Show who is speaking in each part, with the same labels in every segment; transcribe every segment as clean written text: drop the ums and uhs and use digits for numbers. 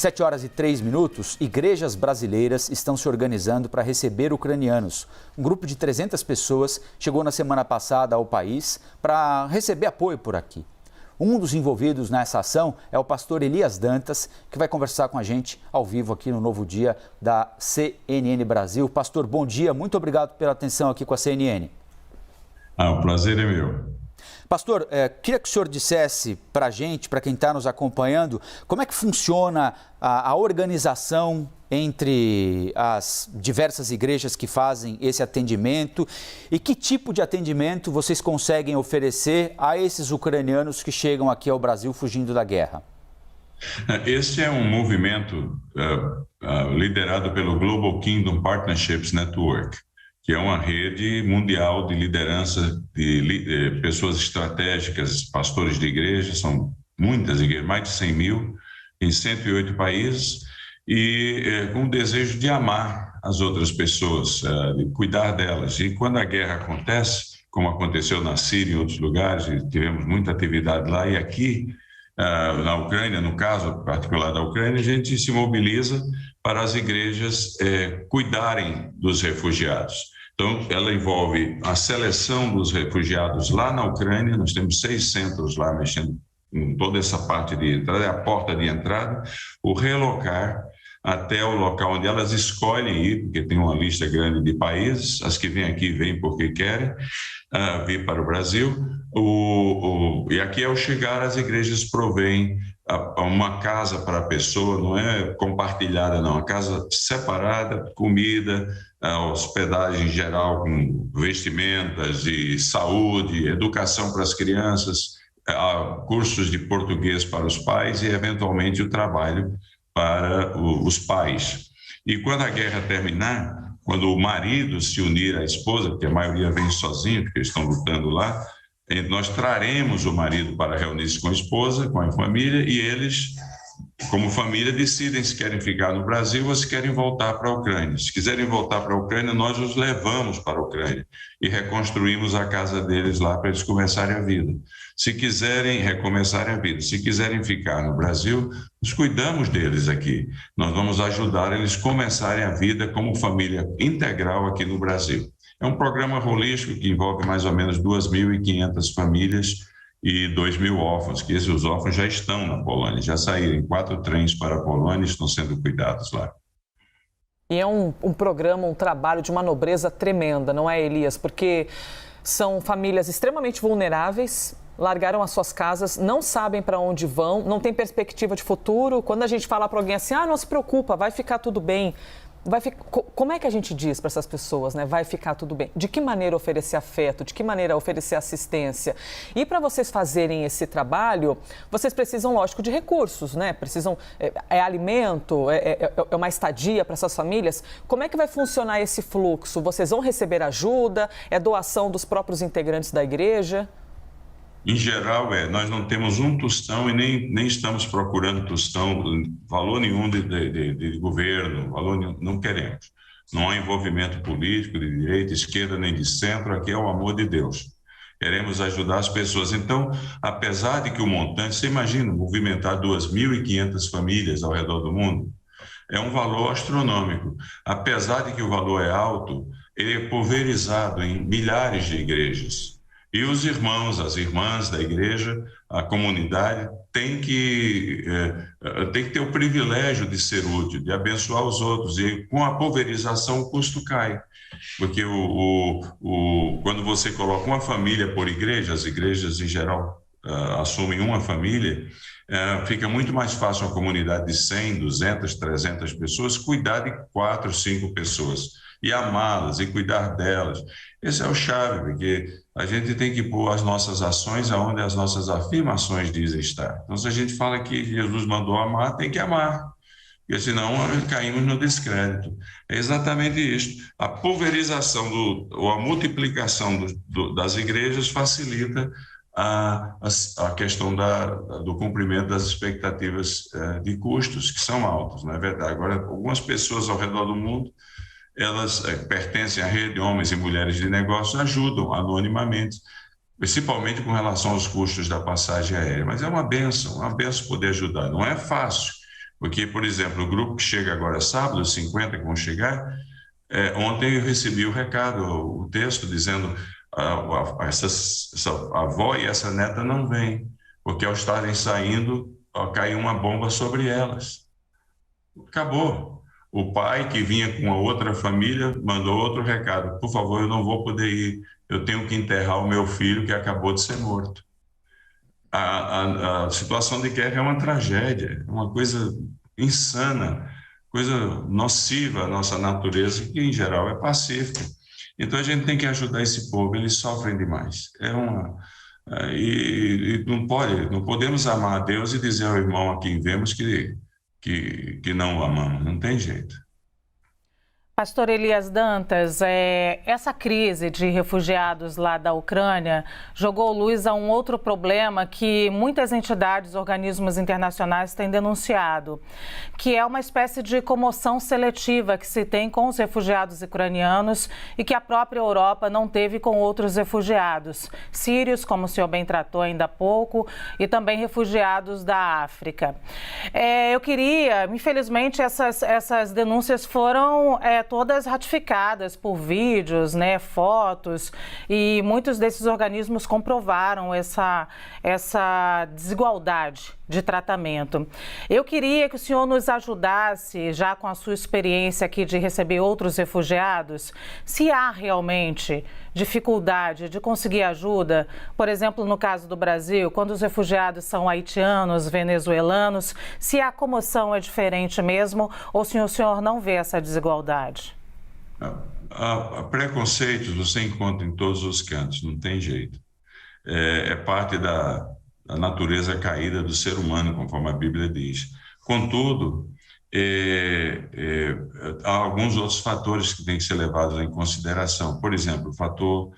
Speaker 1: 7h03, igrejas brasileiras estão se organizando para receber ucranianos. Um grupo de 300 pessoas chegou na semana passada ao país para receber apoio por aqui. Um dos envolvidos nessa ação é o pastor Elias Dantas, que vai conversar com a gente ao vivo aqui no Novo Dia da CNN Brasil. Pastor, bom dia, muito obrigado pela atenção aqui com a CNN.
Speaker 2: O prazer é meu.
Speaker 1: Pastor, queria que o senhor dissesse para a gente, para quem está nos acompanhando, como é que funciona a organização entre as diversas igrejas que fazem esse atendimento e que tipo de atendimento vocês conseguem oferecer a esses ucranianos que chegam aqui ao Brasil fugindo da guerra?
Speaker 2: Esse é um movimento liderado pelo Global Kingdom Partnerships Network, que é uma rede mundial de liderança de pessoas estratégicas, pastores de igreja, são muitas igrejas, mais de 100 mil, em 108 países, e com o desejo de amar as outras pessoas, de cuidar delas. E quando a guerra acontece, como aconteceu na Síria e em outros lugares, e tivemos muita atividade lá, e aqui na Ucrânia, no caso particular da Ucrânia, a gente se mobiliza para as igrejas cuidarem dos refugiados. Então, ela envolve a seleção dos refugiados lá na Ucrânia, nós temos 6 centros lá mexendo em toda essa parte de entrada, é a porta de entrada, o relocar até o local onde elas escolhem ir, porque tem uma lista grande de países, as que vêm aqui vêm porque querem vir para o Brasil, e aqui ao chegar as igrejas provêm uma casa para a pessoa, não é compartilhada não, a casa separada, comida, hospedagem geral com vestimentas e saúde, educação para as crianças, cursos de português para os pais e eventualmente o trabalho para os pais. E quando a guerra terminar, quando o marido se unir à esposa, porque a maioria vem sozinho, porque eles estão lutando lá, nós traremos o marido para reunir-se com a esposa, com a família, e eles, como família, decidem se querem ficar no Brasil ou se querem voltar para a Ucrânia. Se quiserem voltar para a Ucrânia, nós os levamos para a Ucrânia e reconstruímos a casa deles lá para eles começarem a vida. Se quiserem recomeçar a vida, se quiserem ficar no Brasil, nós cuidamos deles aqui. Nós vamos ajudar eles a começarem a vida como família integral aqui no Brasil. É um programa holístico que envolve mais ou menos 2.500 famílias e 2.000 órfãos, que esses órfãos já estão na Polônia, já saíram em 4 trens para a Polônia e estão sendo cuidados lá.
Speaker 3: E é um programa, um trabalho de uma nobreza tremenda, não é, Elias? Porque são famílias extremamente vulneráveis, largaram as suas casas, não sabem para onde vão, não tem perspectiva de futuro. Quando a gente fala para alguém assim, não se preocupa, vai ficar tudo bem. Como é que a gente diz para essas pessoas, né? Vai ficar tudo bem? De que maneira oferecer afeto? De que maneira oferecer assistência? E para vocês fazerem esse trabalho, vocês precisam, lógico, de recursos, né? Precisam, alimento, é uma estadia para essas famílias. Como é que vai funcionar esse fluxo? Vocês vão receber ajuda? É doação dos próprios integrantes da igreja?
Speaker 2: Em geral, nós não temos um tostão e nem estamos procurando tostão, valor nenhum de governo, valor nenhum, não queremos. Não há envolvimento político de direita, esquerda nem de centro, aqui é o amor de Deus. Queremos ajudar as pessoas. Então, apesar de que o montante, você imagina, movimentar 2.500 famílias ao redor do mundo, é um valor astronômico. Apesar de que o valor é alto, ele é pulverizado em milhares de igrejas. E os irmãos, as irmãs da igreja, a comunidade, tem que ter o privilégio de ser útil, de abençoar os outros. E com a pulverização o custo cai. Porque quando você coloca uma família por igreja, as igrejas em geral assumem uma família, fica muito mais fácil uma comunidade de 100, 200, 300 pessoas cuidar de 4, 5 pessoas e amá-las e cuidar delas. Esse é o chave, porque a gente tem que pôr as nossas ações aonde as nossas afirmações dizem estar. Então, se a gente fala que Jesus mandou amar, tem que amar, porque senão caímos no descrédito. É exatamente isso. A pulverização ou a multiplicação das igrejas facilita a questão do cumprimento das expectativas de custos, que são altos, não é verdade? Agora, algumas pessoas ao redor do mundo, elas pertencem à rede de homens e mulheres de negócios, ajudam anonimamente, principalmente com relação aos custos da passagem aérea. Mas é uma bênção poder ajudar. Não é fácil, Porque, por exemplo, o grupo que chega agora sábado, os 50 que vão chegar, ontem eu recebi o recado, o texto dizendo essa avó e essa neta não vêm, porque ao estarem saindo, caiu uma bomba sobre elas. Acabou. O pai, que vinha com a outra família, mandou outro recado: por favor, eu não vou poder ir, eu tenho que enterrar o meu filho que acabou de ser morto. A situação de guerra é uma tragédia, é uma coisa insana, coisa nociva à nossa natureza, que em geral é pacífica. Então a gente tem que ajudar esse povo, eles sofrem demais. E não podemos amar a Deus e dizer ao irmão a quem vemos que não o amamos, não tem jeito.
Speaker 4: Pastor Elias Dantas, essa crise de refugiados lá da Ucrânia jogou luz a um outro problema que muitas entidades, organismos internacionais têm denunciado, que é uma espécie de comoção seletiva que se tem com os refugiados ucranianos e que a própria Europa não teve com outros refugiados, sírios, como o senhor bem tratou ainda há pouco, e também refugiados da África. Infelizmente, essas denúncias foram todas ratificadas por vídeos, fotos, e muitos desses organismos comprovaram essa desigualdade de tratamento. Eu queria que o senhor nos ajudasse, já com a sua experiência aqui de receber outros refugiados, se há realmente dificuldade de conseguir ajuda, por exemplo, no caso do Brasil, quando os refugiados são haitianos, venezuelanos, se a comoção é diferente mesmo, ou se o senhor não vê essa desigualdade?
Speaker 2: Preconceitos você encontra em todos os cantos, não tem jeito. É parte da natureza caída do ser humano, conforme a Bíblia diz. Contudo, há alguns outros fatores que têm que ser levados em consideração. Por exemplo, o fator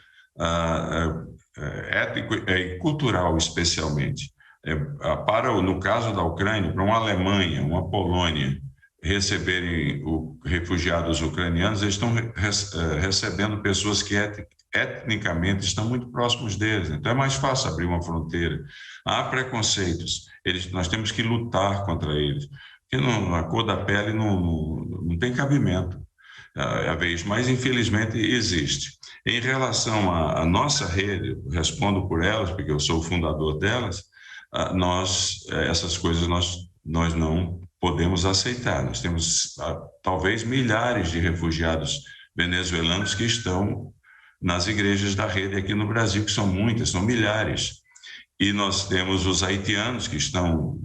Speaker 2: ético e cultural, especialmente. No caso da Ucrânia, para uma Alemanha, uma Polônia receberem refugiados ucranianos, eles estão recebendo pessoas que etnicamente estão muito próximos deles. Então é mais fácil abrir uma fronteira. Há preconceitos, nós temos que lutar contra eles, porque a cor da pele não tem cabimento, mas infelizmente existe. Em relação à nossa rede, eu respondo por elas, porque eu sou o fundador delas, essas coisas nós não podemos aceitar. Nós temos talvez milhares de refugiados venezuelanos que estão nas igrejas da rede aqui no Brasil, que são muitas, são milhares. E nós temos os haitianos que estão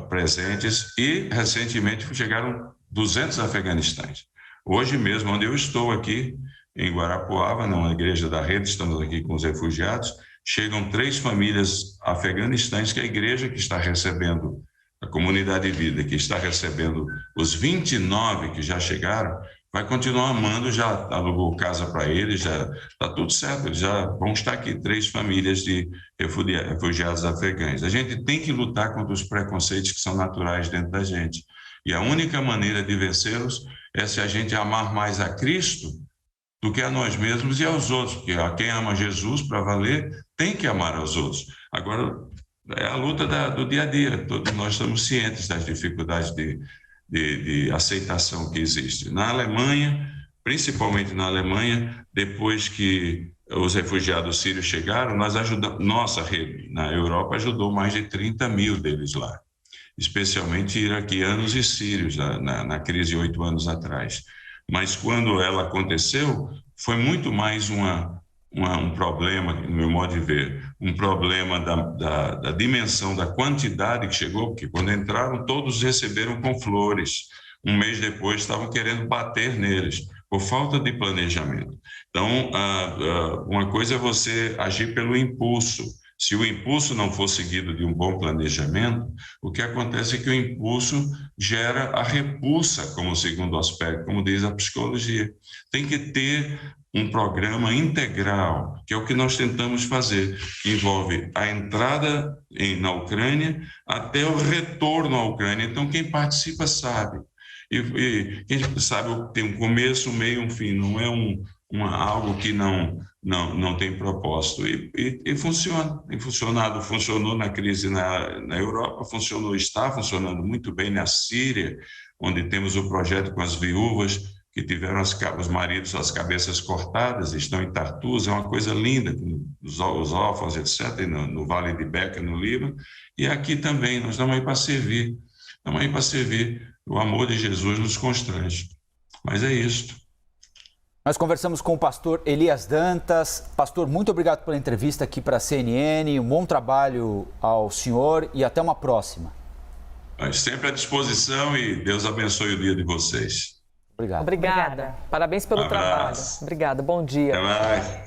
Speaker 2: presentes e, recentemente, chegaram 200 afeganistães. Hoje mesmo, onde eu estou aqui, em Guarapuava, na igreja da rede, estamos aqui com os refugiados, chegam 3 famílias afeganistãs que a igreja que está recebendo, a comunidade de vida que está recebendo os 29 que já chegaram, vai continuar amando, já alugou casa para eles, já está tudo certo, eles já vão estar aqui 3 famílias de refugiados afegãos. A gente tem que lutar contra os preconceitos que são naturais dentro da gente. E a única maneira de vencê-los é se a gente amar mais a Cristo do que a nós mesmos e aos outros, porque quem ama Jesus para valer tem que amar aos outros. Agora, é a luta do dia a dia, todos nós estamos cientes das dificuldades de aceitação que existe. Na Alemanha, principalmente na Alemanha, depois que os refugiados sírios chegaram, nossa rede na Europa ajudou mais de 30 mil deles lá, especialmente iraquianos e sírios, na crise de 8 anos atrás. Mas quando ela aconteceu, foi muito mais um problema, no meu modo de ver, um problema da dimensão, da quantidade que chegou, porque quando entraram, todos receberam com flores. Um mês depois, estavam querendo bater neles, por falta de planejamento. Então, uma coisa é você agir pelo impulso. Se o impulso não for seguido de um bom planejamento, o que acontece é que o impulso gera a repulsa como segundo aspecto, como diz a psicologia. Tem que ter um programa integral, que é o que nós tentamos fazer, que envolve a entrada na Ucrânia até o retorno à Ucrânia. Então, quem participa sabe. E quem sabe tem um começo, um meio, um fim. Não é algo que não não tem propósito. E funciona, tem funcionado, funcionou na crise na Europa, está funcionando muito bem na Síria, onde temos o projeto com as viúvas que tiveram os maridos, as cabeças cortadas, estão em Tartus, é uma coisa linda, os órfãos, etc., no Vale de Beca, no Líbano, e aqui também, nós estamos aí para servir, o amor de Jesus nos constrange, mas é isso.
Speaker 1: Nós conversamos com o pastor Elias Dantas. Pastor, muito obrigado pela entrevista aqui para a CNN. Um bom trabalho ao senhor e até uma próxima.
Speaker 2: Sempre à disposição e Deus abençoe o dia de vocês.
Speaker 1: Obrigado.
Speaker 3: Obrigada. Parabéns pelo trabalho. Obrigada. Bom dia.
Speaker 2: Até mais.